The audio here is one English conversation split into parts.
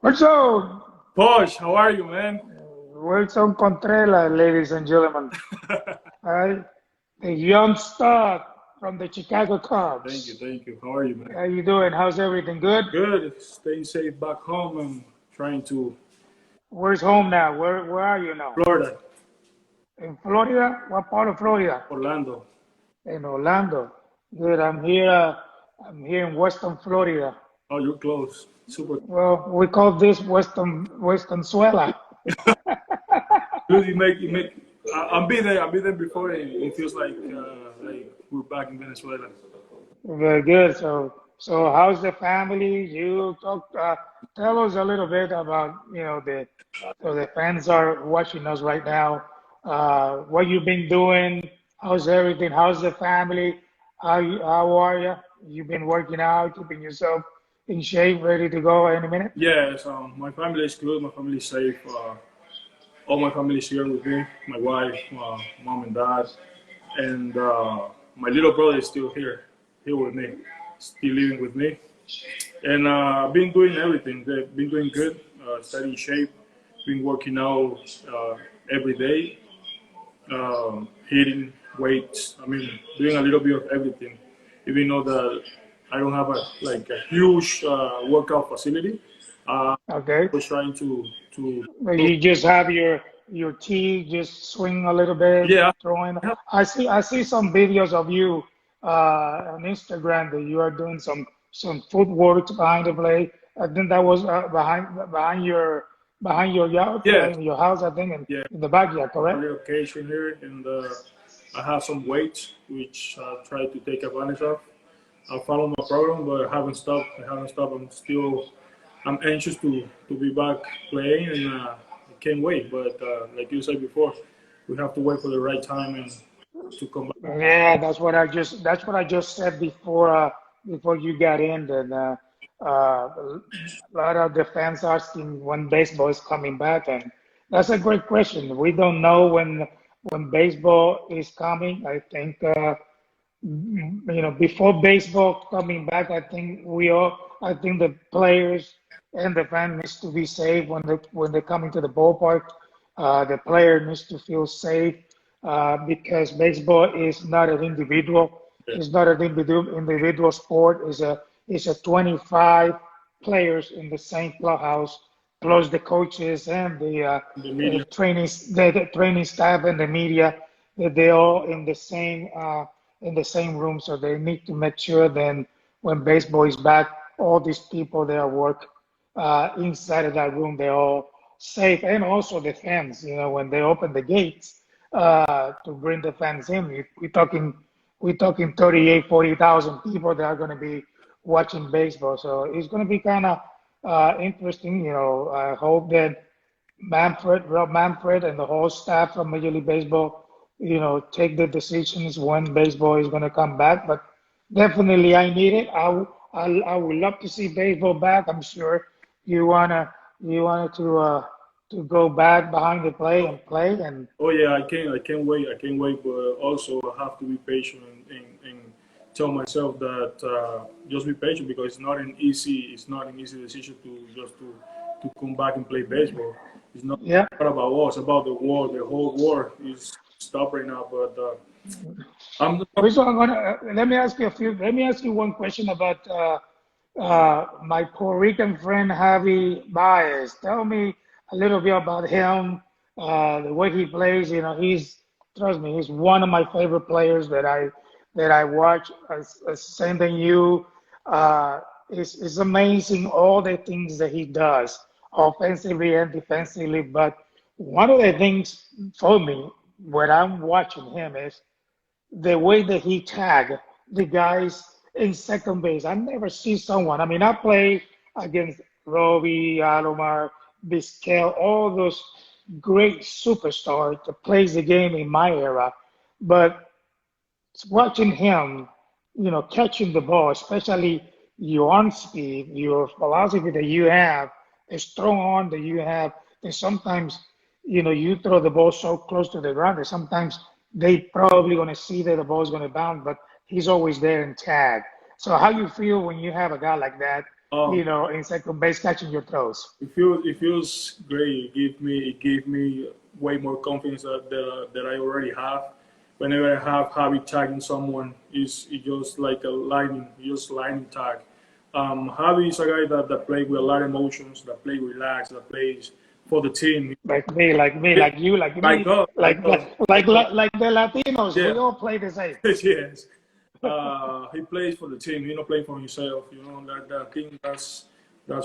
Wilson, Pudge, how are you, man? Wilson Contreras, ladies and gentlemen. Right? The young star from the Chicago Thank you, Cubs. thank you. How are you, man? How you doing? How's everything? Good? Good. Staying safe back home and trying to Where's home now? Where are you now? Florida, In Florida? What part of Florida? Orlando. In Orlando. Good. I'm here in Western Florida. Oh, you're close. Super Well, we call this Western Suela. good. You make. I've been there. I've been there before. And it feels like we're back in Venezuela. Very good. So how's the family? Tell us a little bit about, so the fans are watching us right now. What you've been doing? How's everything? How's the family? How are you? You've been working out, keeping yourself in shape, ready to go any minute? Yes. My family is good. My family is safe. All my family is here with me. My wife, mom and dad, and my little brother is still here with me, still living with me. And I've been doing everything. They've been doing good, staying in shape, been working out every day, hitting weights. I mean, doing a little bit of everything. Even though that I don't have a huge workout facility, Okay. was trying to Well, you just have your tee, just swing a little bit, yeah. throwing. I see some videos of you on Instagram that you are doing some footwork behind the plate. I think that was behind your yard, Yeah, in your house. I think yeah. in the backyard, A correct? little occasion here, and I have some weights which I try to take advantage of. I follow my program, but I haven't stopped. I haven't stopped. I'm anxious to be back playing, and I can't wait. But like you said before, we have to wait for the right time and to come back. Yeah, that's what I just said before you got in. That a lot of the fans asking when baseball is coming back, and that's a great question. We don't know when baseball is coming. I think before baseball coming back, I think the players and the fan needs to be safe when they come into the ballpark. The player needs to feel safe because baseball is not an individual. Yeah, It's not an individual sport. It's a 25 players in the same clubhouse, plus the coaches and the media. the training staff and the media. That they all in the same room, so they need to make sure then when baseball is back, all these people that work inside of that room, they're all safe, and also the fans. When they open the gates to bring the fans in, we're talking 38, 40,000 people that are going to be watching baseball. So it's going to be kind of interesting. I hope that Rob Manfred, and the whole staff from Major League Baseball, take the decisions when baseball is going to come back. But definitely, I need it. I would love to see baseball back. I'm sure you wanted to go back behind the play and play. And Oh yeah, I can't wait. I can't wait. But also, I have to be patient and tell myself that just be patient because it's not an easy decision to just to come back and play baseball. It's not yeah, about us, about the world. The whole world is stopped right now. But I'm so let me ask you one question about my Puerto Rican friend Javi Baez. Tell me a little bit about him, the way he plays. Trust me, he's one of my favorite players that I watch. Same thing you. It's amazing all the things that he does, offensively and defensively. But one of the things for me when I'm watching him is the way that he tag the guys in second base. I never see someone. I mean, I play against Robbie, Alomar, Vizquel, all those great superstars that plays the game in my era. But watching him, catching the ball, especially your arm speed, your velocity that you have, the strong arm that you have, and sometimes, you throw the ball so close to the ground that sometimes they probably going to see that the ball is going to bounce, but he's always there and tag. So how you feel when you have a guy like that in second base catching your throws? It feels great. It gave me way more confidence that I already have. Whenever I have Javi tagging someone, it's just like a lightning, just lightning tag. Javi is a guy that plays with a lot of emotions, that plays relaxed, that plays for the team. Like me, like you, like Like me, us, like like us, like like like us. like, like the Latinos, Yeah, we all play the same. yes. He plays for the team. He not playing for himself. That I think that's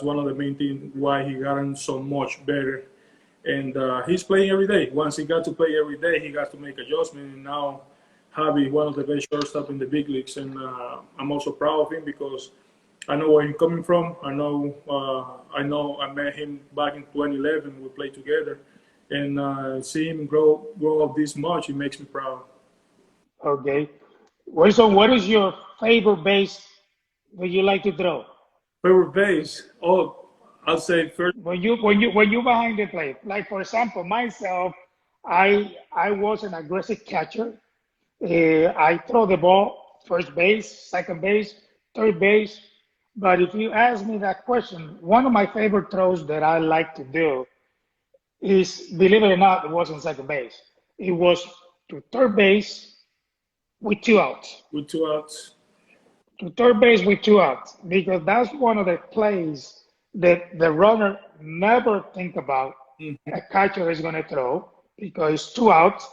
one of the main things why he gotten so much better. And he's playing every day. Once he got to play every day, he got to make adjustment. And now Javi, one of the best shortstop in the big leagues, and I'm also proud of him because I know where he's coming from. I know. I met him back in 2011. We played together, and see him grow up this much. It makes me proud. Okay. What is your favorite base that you like to throw? Favorite base? Oh, I'll say first. When you behind the plate, like for example, myself, I was an aggressive catcher. I throw the ball first base, second base, third base. But if you ask me that question, one of my favorite throws that I like to do is, believe it or not, it wasn't second base. It was to third base with two outs. With 2 outs. To third base with two outs, because that's one of the plays that the runner never think about Mhm. a catcher is going to throw, because it's two outs.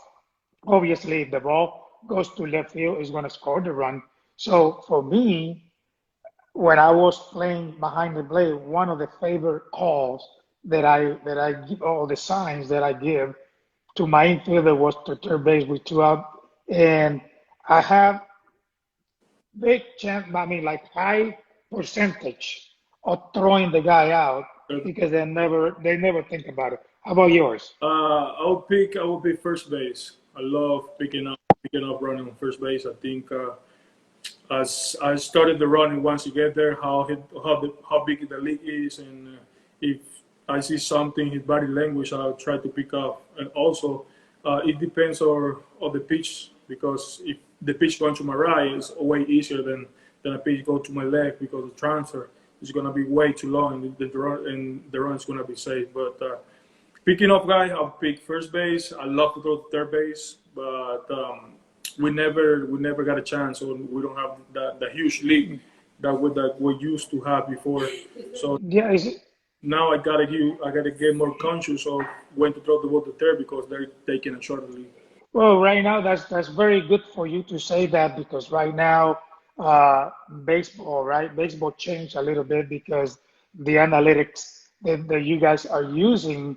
Obviously, if the ball goes to left field, it's going to score the run. So for me, when I was playing behind the plate, one of the favorite calls that I give, all the signs that I give to my infielder was to third base with two out, and I have big chance, I mean, like high percentage of throwing the guy out because they never think about it. How about yours? I will pick first base. I love picking up running on first base. I think as I started the running, once you get there, how big the league is, and if I see something, his body language, I'll try to pick up. And also, it depends on the pitch, because if the pitch going to my right is way easier than a pitch go to my left, because the transfer is going to be way too long, and the run is going to be safe. But picking up guy, I'll pick first base. I love to throw to third base, but we never got a chance, or we don't have the huge league that we used to have before. So Yeah, now I gotta get more conscious of when to throw the ball to third, because they're taking a short lead. well, right now that's very good for you to say that, because right now, baseball, right? Baseball changed a little bit because the analytics that you guys are using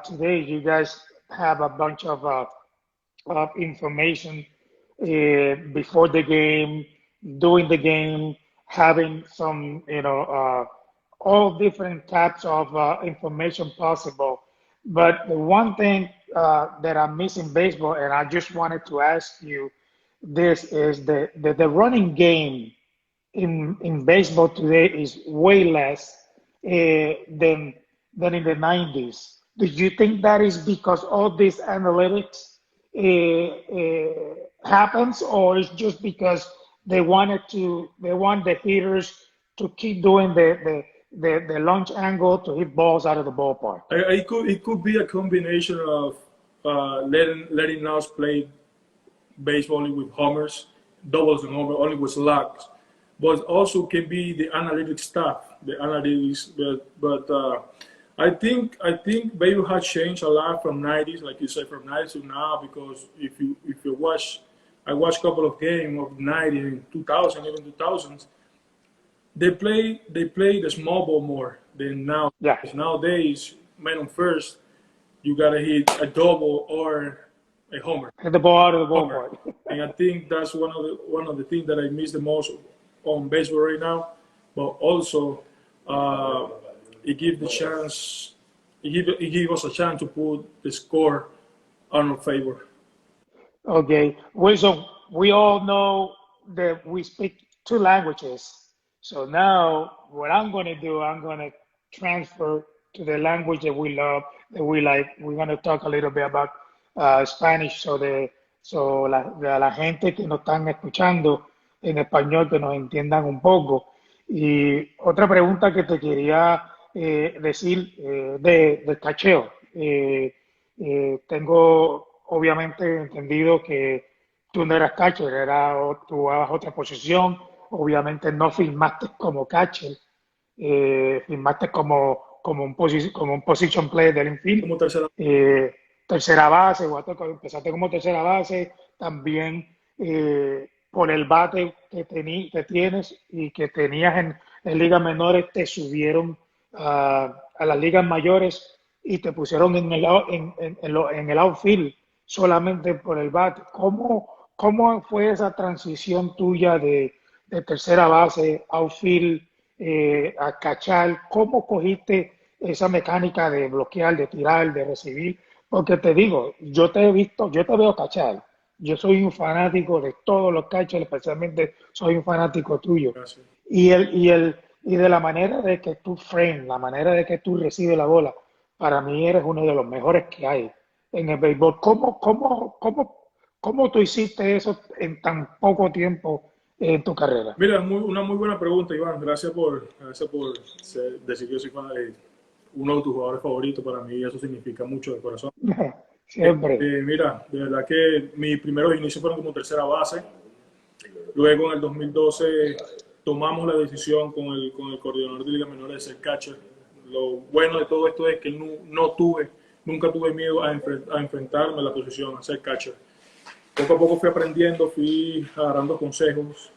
today, you guys have a bunch of information before the game, during the game, having some, all different types of information possible. But the one thing that I miss in baseball, and I just wanted to ask you this, is the running game in baseball today is way less than in the 90s. Do you think that is because all this analytics happens, or is just because they want the hitters to keep doing the launch angle to hit balls out of the ballpark? It could be a combination of letting us play baseball only with homers, doubles and homers, only with slugs, but also can be the analytics stuff, the analytics. But I think baseball has changed a lot from '90s, like you said, from '90s to now. Because if you watch, I watched a couple of games of '90 and 2000, even 2000s. They play the small ball more than now. Yeah. Nowadays, man on first, you gotta hit a double or a homer. Hit the ball out of the Homer. ballpark. And I think that's one of the things that I miss the most on baseball right now. But also, uh, it gives the chance. It give us a chance to put the score on our favor. Okay. We all know that we speak two languages. So now what I'm going to do, I'm going to transfer to the language that we love, that we like. We're going to talk a little bit about Spanish, so la gente que nos están escuchando en español, que nos entiendan un poco. Y otra pregunta que te quería decir de cacheo. Tengo obviamente entendido que tú no eras catcher, tú jugabas otra posición. Obviamente no firmaste como catcher, firmaste como un position player del infield. Como tercera. Eh, tercera base, empezaste como tercera base, también por el bate que tienes y que tenías en ligas menores, te subieron a las ligas mayores y te pusieron en el outfield solamente por el bate. ¿Cómo fue esa transición tuya de tercera base, outfield, a cachar? ¿Cómo cogiste esa mecánica de bloquear, de tirar, de recibir? Porque te digo, yo te he visto, yo te veo cachar. Yo soy un fanático de todos los catchers, especialmente soy un fanático tuyo. Gracias. Y de la manera de que tú frame, la manera de que tú recibes la bola, para mí eres uno de los mejores que hay en el béisbol. ¿Cómo tú hiciste eso en tan poco tiempo en tu carrera? Mira, una muy buena pregunta, Iván. Gracias por decir que yo soy uno de tus jugadores favoritos. Para mí eso significa mucho de corazón. Siempre. Mira, de verdad que mis primeros inicios fueron como tercera base. Luego en el 2012 tomamos la decisión con el coordinador de Liga Menores de ser catcher. Lo bueno de todo esto es que nunca tuve miedo a enfrentarme a la posición, a ser catcher. Poco a poco fui aprendiendo, fui agarrando consejos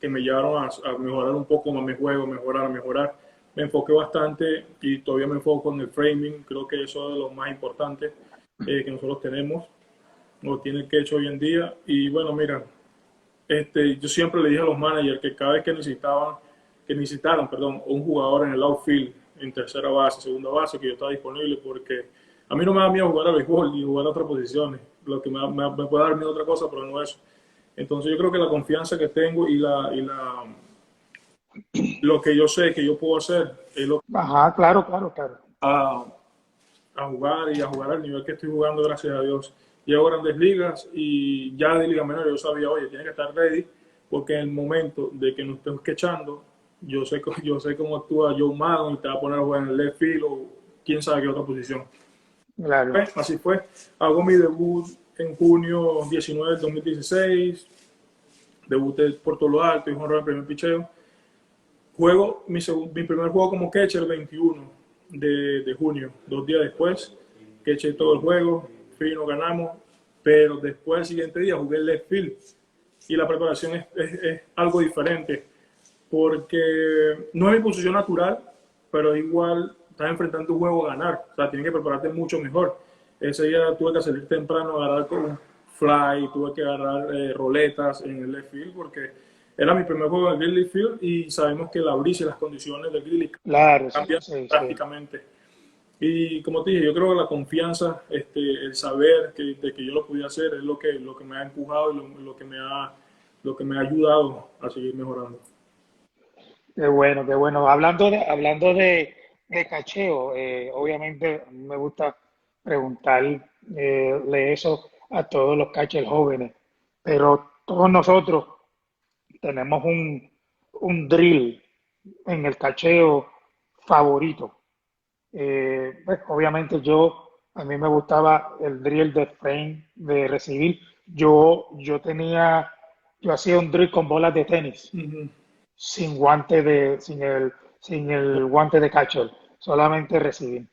que me llevaron a mejorar un poco más mi juego, mejorar. Me enfoqué bastante y todavía me enfoco en el framing. Creo que eso es de lo más importante que nosotros tenemos, o tiene que hecho hoy en día. Y bueno, mira, yo siempre le dije a los managers que cada vez que necesitaran, un jugador en el outfield, en tercera base, segunda base, que yo estaba disponible, porque a mí no me da miedo jugar a béisbol y jugar a otras posiciones. Lo que me puede dar miedo otra cosa, pero no eso. Entonces yo creo que la confianza que tengo y lo que yo sé que yo puedo hacer es lo Ajá, claro, claro, claro. a, a jugar y a jugar al nivel que estoy jugando, gracias a Dios. Llego a grandes ligas y ya de liga menor yo sabía, oye, tiene que estar ready porque en el momento de que nos estemos quechando, yo sé cómo actúa Joe Maddon y te va a poner a jugar en el left field o quién sabe qué otra posición. Claro. Así fue. Hago mi debut en junio 19 del 2016. Debuté por todo lo alto y honré el primer picheo. Juego mi primer juego como catcher el 21 de junio, 2 días después. Catché todo el juego, fino, ganamos, pero después el siguiente día jugué el left field y la preparación es algo diferente porque no es mi posición natural, pero igual estás enfrentando un juego a ganar, o sea, tienes que prepararte mucho mejor. Ese día tuve que salir temprano a agarrar con un fly, tuve que agarrar roletas en el left field porque era mi primer juego en el left field y sabemos que la brisa y las condiciones del grilly Claro, sí, cambian sí, sí. drásticamente. Y como te dije, yo creo que la confianza, el saber de que yo lo podía hacer es lo que me ha empujado y lo que me ha ayudado a seguir mejorando. Qué bueno, qué bueno. Hablando de cacheo, obviamente a mí me gusta preguntarle eso a todos los catchers jóvenes, pero todos nosotros tenemos un drill en el cacheo favorito. Pues, obviamente a mí me gustaba el drill de frame, de recibir. Yo hacía un drill con bolas de tenis, Uh -huh. sin el guante de catcher, solamente recibir.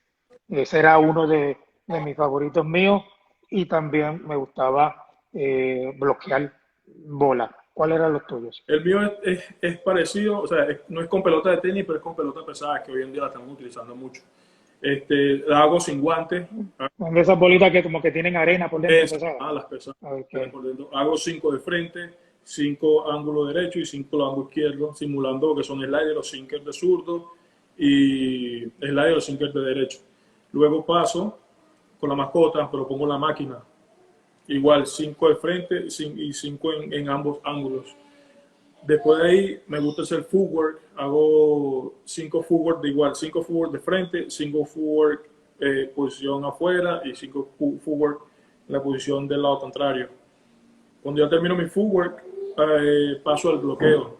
Ese era uno de mis favoritos míos y también me gustaba bloquear bolas. ¿Cuáles eran los tuyos? El mío es parecido, o sea, no es con pelota de tenis, pero es con pelota pesada, que hoy en día la estamos utilizando mucho. La hago sin guantes. Son de esas bolitas que como que tienen arena por dentro, pesadas. Las pesadas. Okay. Por dentro. Hago 5 de frente, 5 ángulo derecho y 5 ángulo izquierdo, simulando que son sliders o sinkers de zurdo y sliders o sinkers de derecho. Luego paso con la mascota, pero pongo la máquina. Igual 5 de frente y 5 en ambos ángulos. Después de ahí me gusta hacer footwork, hago 5 footwork de igual, 5 footwork de frente, 5 footwork posición afuera y 5 footwork en la posición del lado contrario. Cuando ya termino mi footwork, paso al bloqueo.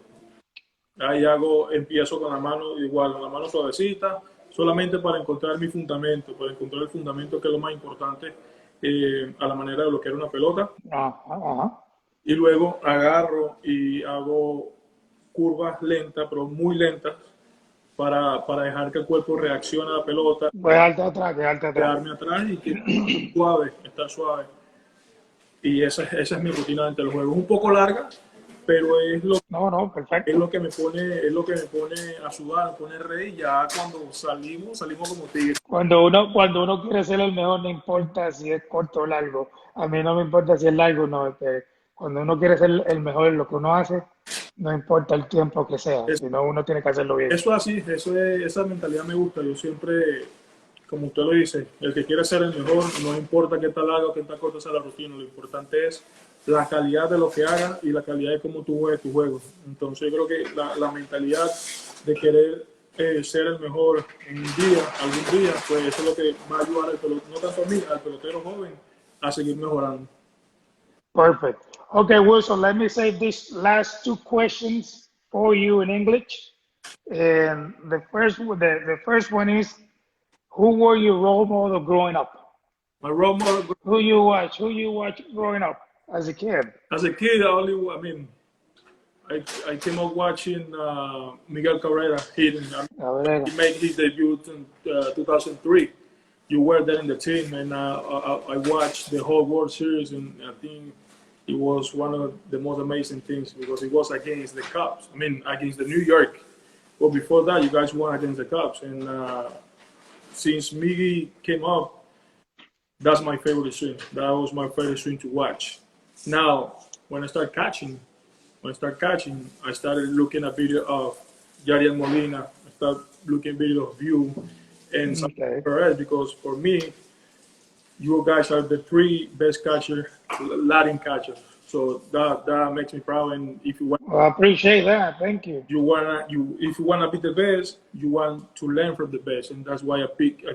Ahí empiezo con la mano igual, con la mano suavecita, solamente para encontrar mi fundamento, para encontrar el fundamento que es lo más importante a la manera de bloquear una pelota. Y luego agarro y hago curvas lentas, pero muy lentas, para dejar que el cuerpo reaccione a la pelota, Voy alto atrás, voy alto atrás. quedarme atrás y que suave, estar suave. Y esa es mi rutina ante el juego. Es un poco larga, pero No, es perfecto. lo que me pone a sudar, me pone rey. Ya cuando salimos como tigres. Cuando uno quiere ser el mejor, no importa si es corto o largo. A mí no me importa si es largo o no. Es que cuando uno quiere ser el mejor en lo que uno hace, no importa el tiempo que sea, sino uno tiene que hacerlo bien. Eso así, esa mentalidad me gusta. Yo siempre, como usted lo dice, el que quiere ser el mejor, no importa qué tan largo o qué tan corta sea la rutina, lo importante es la calidad de lo que haga y la calidad de cómo tú juegues tu juego. Entonces yo creo que la mentalidad de querer ser el mejor en un día, algún día, pues eso es lo que va a ayudar al pelotero, no tanto a mí, al pelotero joven, a seguir mejorando. Perfect. Okay, Wilson, let me say these last two questions for you in English. And the first one is, who were your role model growing up? My role model Who you watch growing up as a kid? as a kid, I came up watching Miguel Cabrera hitting. He made his debut in 2003. You were there in the team, and I watched the whole World Series, and I think it was one of the most amazing things because it was against the Cubs. I mean, against the New York. Well, before that, you guys won against the Cubs, and since Miggy came up, that's my favorite swing. That was my favorite swing to watch. Now, when I started catching, I started looking at video of Yadier Molina. I started looking at video of you and Perez because for me, you guys are the three best catchers, Latin catchers. So that makes me proud. And if you want, well, I appreciate that. Thank you. If you wanna be the best, you want to learn from the best, and that's why I pick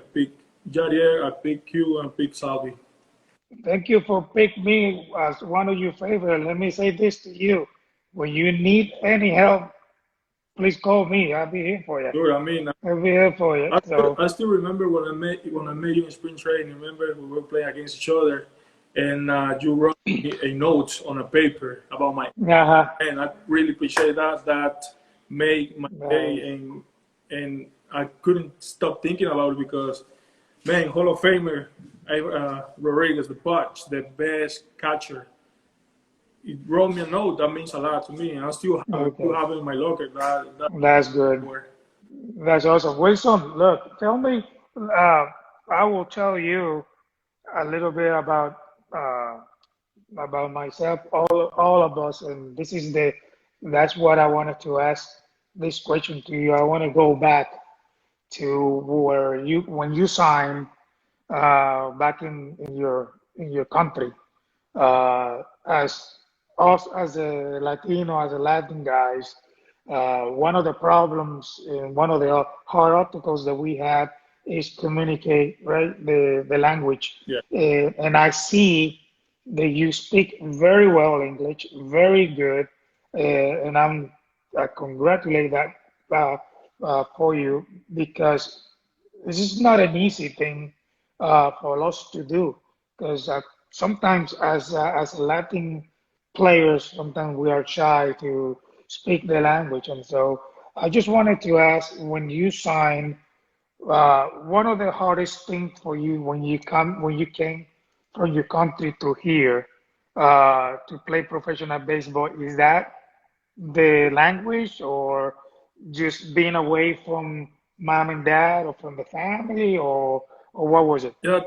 Jadier, I pick you, and pick Salvi. Thank you for picking me as one of your favorites. Let me say this to you: when you need any help, please call me. I'll be here for you. Sure, I mean, I'll be here for you. I still remember when I met you in spring training. Remember we were playing against each other, and you wrote me a note on a paper about my. And I really appreciate that. That made my day, and I couldn't stop thinking about it because, man, Hall of Famer Rodriguez, the Pudge, the best catcher. He wrote me a note that means a lot to me, and I still have it in my locker. That's good. That's awesome. Wilson, look, tell me, I will tell you a little bit about myself, all of us, and that's what I wanted to ask this question to you. I want to go back to when you signed back in your country, as us as a Latino, as a Latin guys. One of the problems, one of the hard obstacles that we have is communicate, right? The language. Yeah. And I see that you speak very well English, very good, and I congratulate that for you because this is not an easy thing for us to do because sometimes as Latin players, sometimes we are shy to speak the language. And so I just wanted to ask, when you sign, one of the hardest things for you when you came from your country to here to play professional baseball, is that the language or just being away from mom and dad or from the family or what was it? Yeah,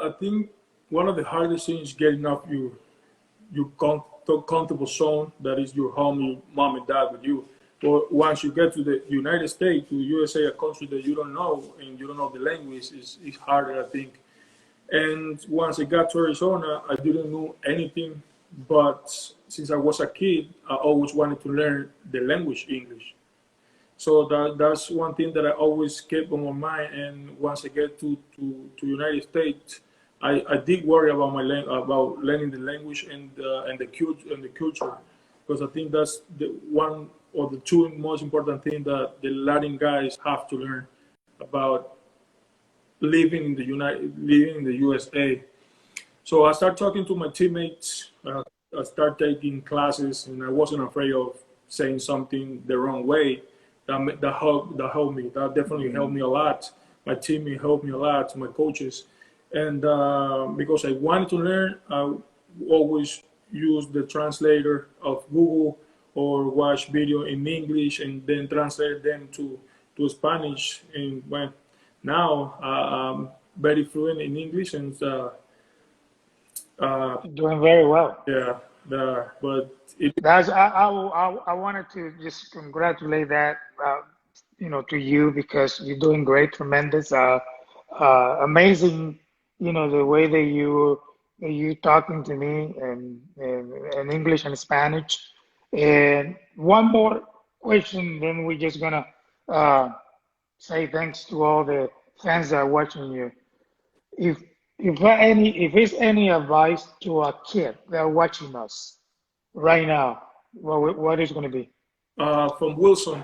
I think one of the hardest things is getting up your comfortable zone, that is your home, your mom and dad with you. But once you get to the United States, to USA, a country that you don't know and you don't know the language, it's harder, I think. And once I got to Arizona, I didn't know anything. But since I was a kid, I always wanted to learn the language English. So that's one thing that I always kept on my mind. And once I get to United States, I did worry about about learning the language and the culture, because I think that's the one or the two most important things that the Latin guys have to learn about living in the USA. So I started talking to my teammates. I started taking classes, and I wasn't afraid of saying something the wrong way. That helped me. That definitely helped me a lot. My teammate helped me a lot. My coaches, and because I wanted to learn, I always use the translator of Google or watch video in English and then translate them to Spanish. And when now I'm very fluent in English and Doing very well. yeah, but it That's I wanted to just congratulate that to you because you're doing great, tremendous, amazing. The way that you talking to me in English and Spanish. And one more question, then we're just gonna uh, say thanks to all the fans that are watching you. If if it's any advice to a kid that are watching us right now, what is going to be? from Wilson,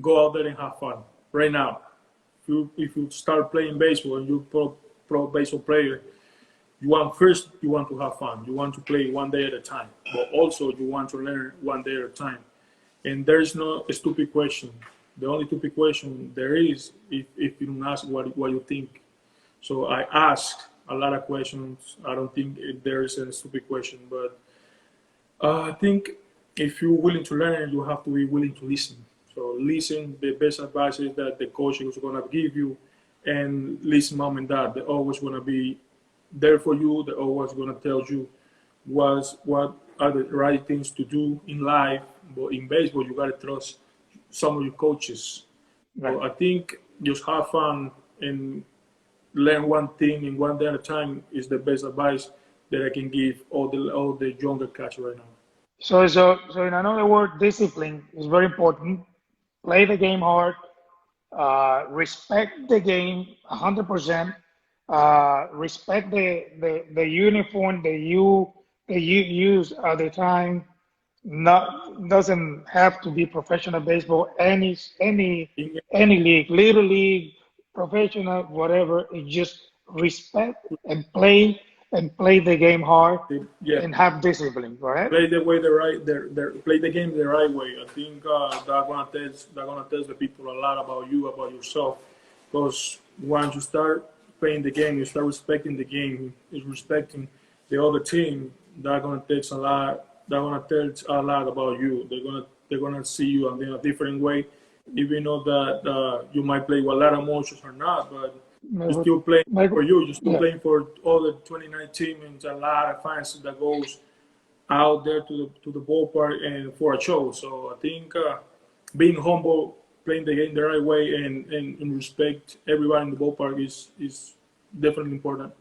go out there and have fun right now. If you start playing baseball and you're pro baseball player, you want to have fun. You want to play one day at a time, but also you want to learn one day at a time. And there is no stupid question. The only stupid question there is if you don't ask what you think. So I ask a lot of questions. I don't think there is a stupid question, but I think if you're willing to learn, you have to be willing to listen. So listen, the best advice is that the coach is going to give you, and listen, mom and dad. They're always going to be there for you. They're always going to tell you what are the right things to do in life. But in baseball, you got to trust some of your coaches. Right. So I think just have fun and learn one thing in one day at a time is the best advice that I can give all the younger cats right now. So in another word, discipline is very important. Play the game hard. Respect the game 100%. Respect the uniform that you use at the time. Not doesn't have to be professional baseball. Any league, little league, professional, whatever. It's just respect and play the game hard Yeah, and have discipline. Right? play the way the right, play the game the right way. I think that gonna tell the people a lot about you, about yourself, because once you start playing the game, you start respecting the game, is respecting the other team. That gonna take a lot. That gonna tell a lot about you. They're gonna see you in a different way, even though that you might play with a lot of emotions or not, but Me, you're gu- still playing me for you. You're still yeah. playing for all the 29 team and a lot of fans that goes out there to the ballpark and for a show. So I think being humble, playing the game the right way, and respect everybody in the ballpark is definitely important.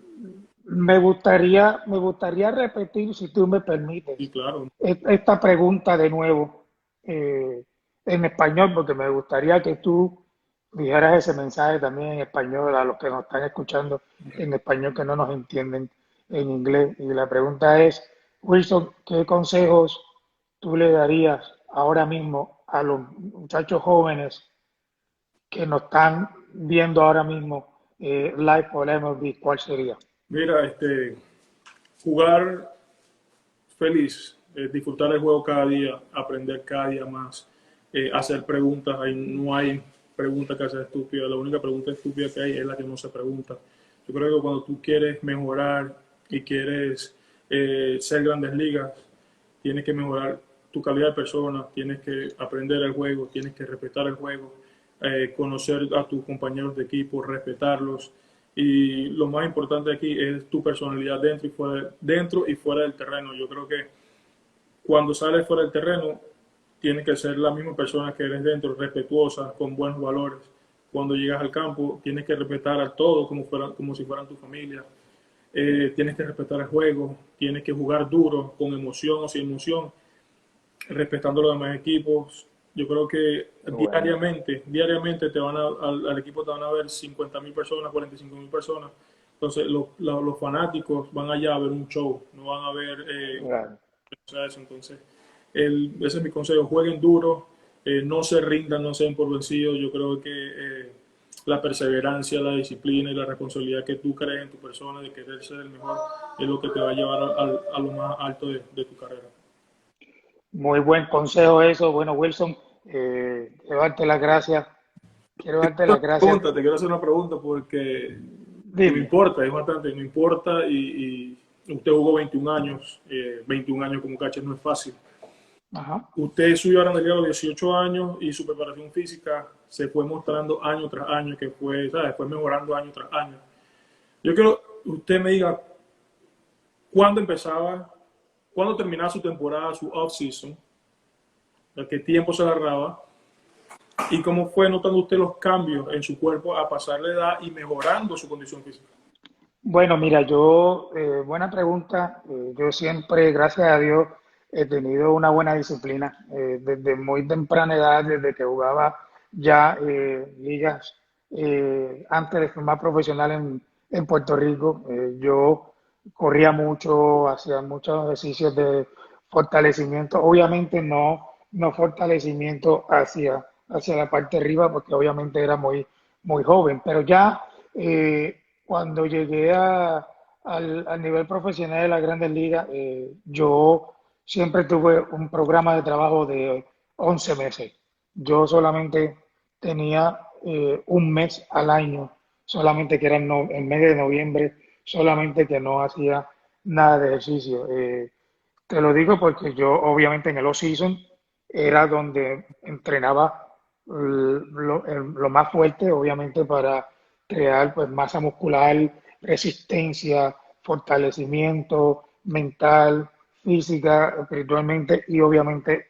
Me gustaría repetir, si tú me Y permites, claro, esta pregunta de nuevo en español, porque me gustaría que tú dijeras ese mensaje también en español a los que nos están escuchando en español que no nos entienden en inglés. Y la pregunta es, Wilson, ¿qué consejos tú le darías ahora mismo a los muchachos jóvenes que nos están viendo ahora mismo live por MLB? ¿Cuál sería? mira, jugar feliz, disfrutar el juego cada día, aprender cada día más, hacer preguntas. No hay pregunta que sea estúpida. La única pregunta estúpida que hay es la que no se pregunta. Yo creo que cuando tú quieres mejorar y quieres ser grandes ligas, tienes que mejorar tu calidad de persona, tienes que aprender el juego, tienes que respetar el juego, conocer a tus compañeros de equipo, respetarlos. Y lo más importante aquí es tu personalidad dentro y fuera del terreno. Yo creo que cuando sales fuera del terreno, tienes que ser la misma persona que eres dentro, respetuosa, con buenos valores. Cuando llegas al campo, tienes que respetar a todos como si fueran tu familia. Tienes que respetar el juego, tienes que jugar duro, con emoción o sin emoción, respetando los demás equipos. Yo creo que Bueno, diariamente al equipo te van a ver 50.000 personas, 45.000 personas. Entonces los fanáticos van allá a ver un show, no van a ver claro. eso. Entonces ese es mi consejo: jueguen duro, no se rindan, no se den por vencidos. Yo creo que la perseverancia, la disciplina y la responsabilidad que tú crees en tu persona de querer ser el mejor es lo que te va a llevar a lo más alto de tu carrera. Muy buen consejo eso. Bueno, Wilson, quiero darte las gracias. Quiero darte las gracias. Te quiero hacer una pregunta porque me Dime. importa, es bastante, me importa y usted jugó 21 años, 21 años como catcher no es fácil. Ajá. Usted subió a Grande Liga a los 18 años y su preparación física se fue mostrando año tras año, que fue, ¿sabes? Fue mejorando año tras año. Yo quiero que usted me diga cuándo empezaba, cuándo terminaba su temporada, su off-season, a qué tiempo se agarraba y cómo fue notando usted los cambios en su cuerpo a pasar la edad y mejorando su condición física. Bueno, mira, buena pregunta. Yo siempre, gracias a Dios, he tenido una buena disciplina. Desde muy temprana edad, desde que jugaba ya ligas antes de formar profesional en Puerto Rico, yo corría mucho, hacía muchos ejercicios de fortalecimiento. Obviamente no fortalecimiento hacia la parte de arriba, porque obviamente era muy joven, pero ya cuando llegué al nivel profesional de la Grandes Ligas, yo siempre tuve un programa de trabajo de 11 meses. Yo solamente tenía un mes al año, solamente que era el mes de noviembre, solamente que no hacía nada de ejercicio. Te lo digo porque yo, obviamente, en el off-season era donde entrenaba lo más fuerte, obviamente, para crear pues, masa muscular, resistencia, fortalecimiento mental, física, espiritualmente y obviamente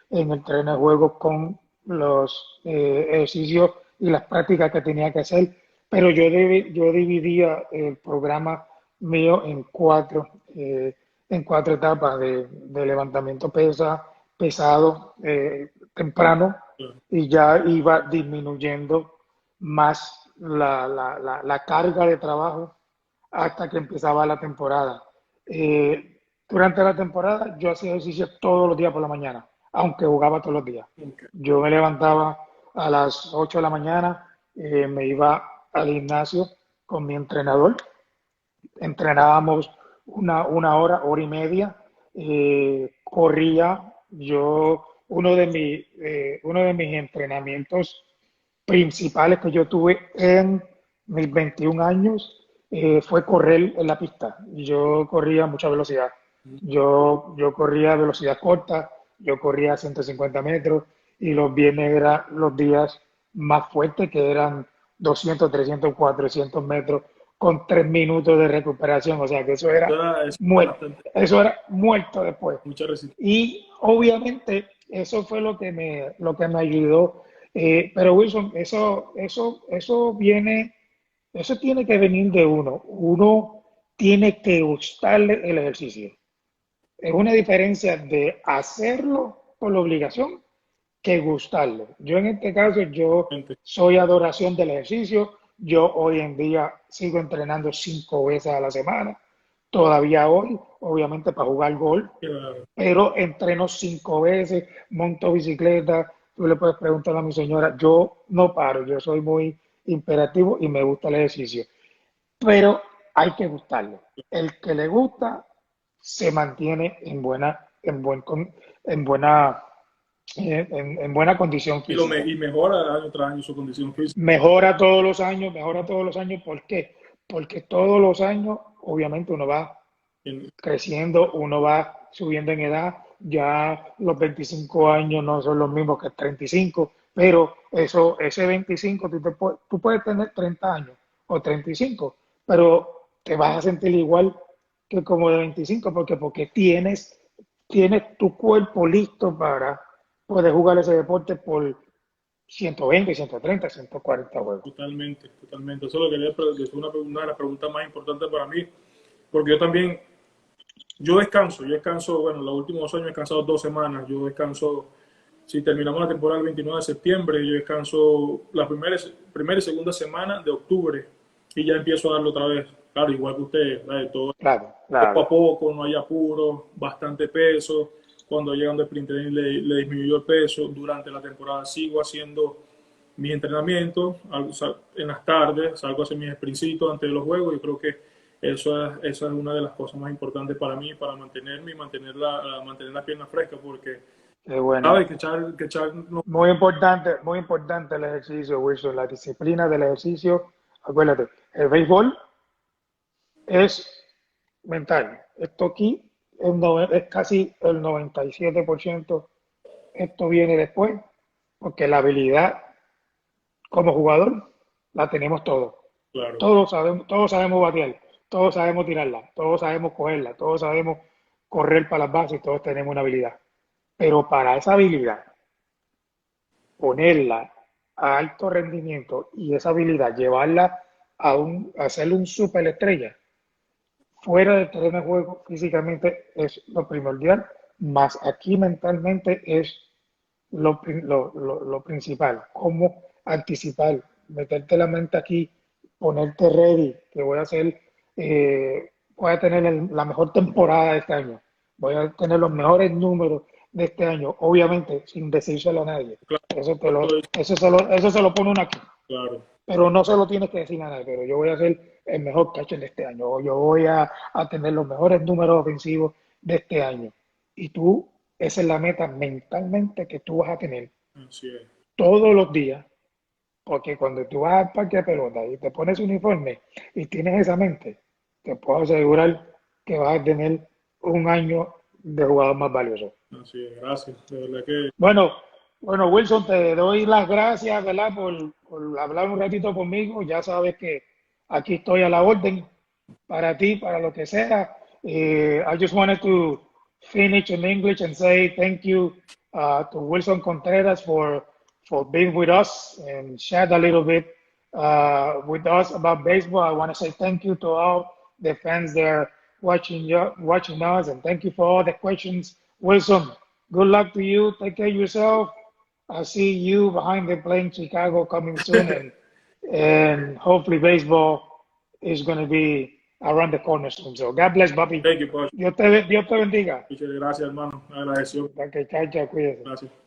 en el terreno de juego con los ejercicios y las prácticas que tenía que hacer. Pero yo dividía el programa mío en cuatro etapas de levantamiento pesado temprano y ya iba disminuyendo más la carga de trabajo hasta que empezaba la temporada. Durante la temporada yo hacía ejercicio todos los días por la mañana, aunque jugaba todos los días. Okay. Yo me levantaba a las 8 de la mañana, me iba al gimnasio con mi entrenador, entrenábamos hora y media, corría, uno de mis entrenamientos principales que yo tuve en mis 21 años fue correr en la pista. Yo corría a mucha velocidad. Yo corría a velocidad corta, yo corría a 150 metros y los viernes eran los días más fuertes que eran 200, 300, 400 metros con 3 minutos de recuperación. O sea que eso era muerto después. Mucha resistencia. Y obviamente eso fue lo que me ayudó. Pero Wilson, eso tiene que venir de uno. Uno tiene que gustarle el ejercicio. Es una diferencia de hacerlo por la obligación que gustarlo. Yo en este caso, yo soy adoración del ejercicio. Yo hoy en día sigo entrenando 5 veces a la semana. Todavía hoy, obviamente para jugar golf, pero entreno 5 veces, monto bicicleta. Tú le puedes preguntar a mi señora, yo no paro, yo soy muy imperativo y me gusta el ejercicio. Pero hay que gustarle. El que le gusta se mantiene en buena en buena condición física. Y mejora año tras año su condición física. Mejora todos los años. ¿Por qué? Porque todos los años, obviamente, uno va creciendo, uno va subiendo en edad. Ya los 25 años no son los mismos que 35, pero ese 25, tú puedes tener 30 años o 35, pero te vas a sentir igual que como de 25, porque tienes tu cuerpo listo para poder jugar ese deporte por 120, 130, 140 juegos. Totalmente, totalmente. Eso es lo que es una de las preguntas más importantes para mí, porque yo descanso, bueno, los últimos 2 años he descansado 2 semanas, yo descanso, si terminamos la temporada el 29 de septiembre, yo descanso la primera y segunda semana de octubre y ya empiezo a darlo otra vez. Claro, igual que usted, ¿vale? Todo Claro. poco a poco, no hay apuro, bastante peso, cuando llegan de sprint training le disminuyó el peso. Durante la temporada sigo haciendo mis entrenamientos, en las tardes salgo a hacer mis sprincitos antes de los juegos. Yo creo que esa es una de las cosas más importantes para mí, para mantenerme y mantener la pierna fresca, porque bueno. sabes que echar no. Muy importante el ejercicio, Wilson, la disciplina del ejercicio. Acuérdate, el béisbol es mental. Esto aquí es casi el 97%. Esto viene después, porque la habilidad como jugador la tenemos todos. Claro. Todos sabemos batear, todos sabemos tirarla, todos sabemos cogerla, todos sabemos correr para las bases, todos tenemos una habilidad. Pero para esa habilidad, ponerla a alto rendimiento y esa habilidad, llevarla a hacerle un superestrella, fuera del terreno de juego, físicamente es lo primordial, más aquí mentalmente es lo principal. Cómo anticipar, meterte la mente aquí, ponerte ready, que voy a tener la mejor temporada de este año, voy a tener los mejores números de este año, obviamente sin decírselo a nadie. Claro. Eso se lo pone uno aquí. Claro. Pero no se lo tienes que decir a nadie, pero yo voy a ser el mejor catcher de este año, o yo voy a tener los mejores números ofensivos de este año. Y tú, esa es la meta mentalmente que tú vas a tener todos los días, porque cuando tú vas al parque de pelota y te pones uniforme y tienes esa mente, te puedo asegurar que vas a tener un año de jugador más valioso. Así es, gracias. De verdad que... Bueno, Wilson, te doy las gracias, ¿verdad? Por hablar un ratito conmigo. Ya sabes que aquí estoy a la orden para ti, para lo que sea. I just wanted to finish in English and say thank you to Wilson Contreras for being with us and shared a little bit with us about baseball. I want to say thank you to all the fans there watching us, and thank you for all the questions. Wilson, good luck to you. Take care of yourself. I'll see you behind the plate in Chicago coming soon, and hopefully baseball is going to be around the corner soon. So God bless, Bobby. Thank you, Pudge. Dios te bendiga. Muchas gracias, hermano. Agradecido. Chao, cuídese. Gracias.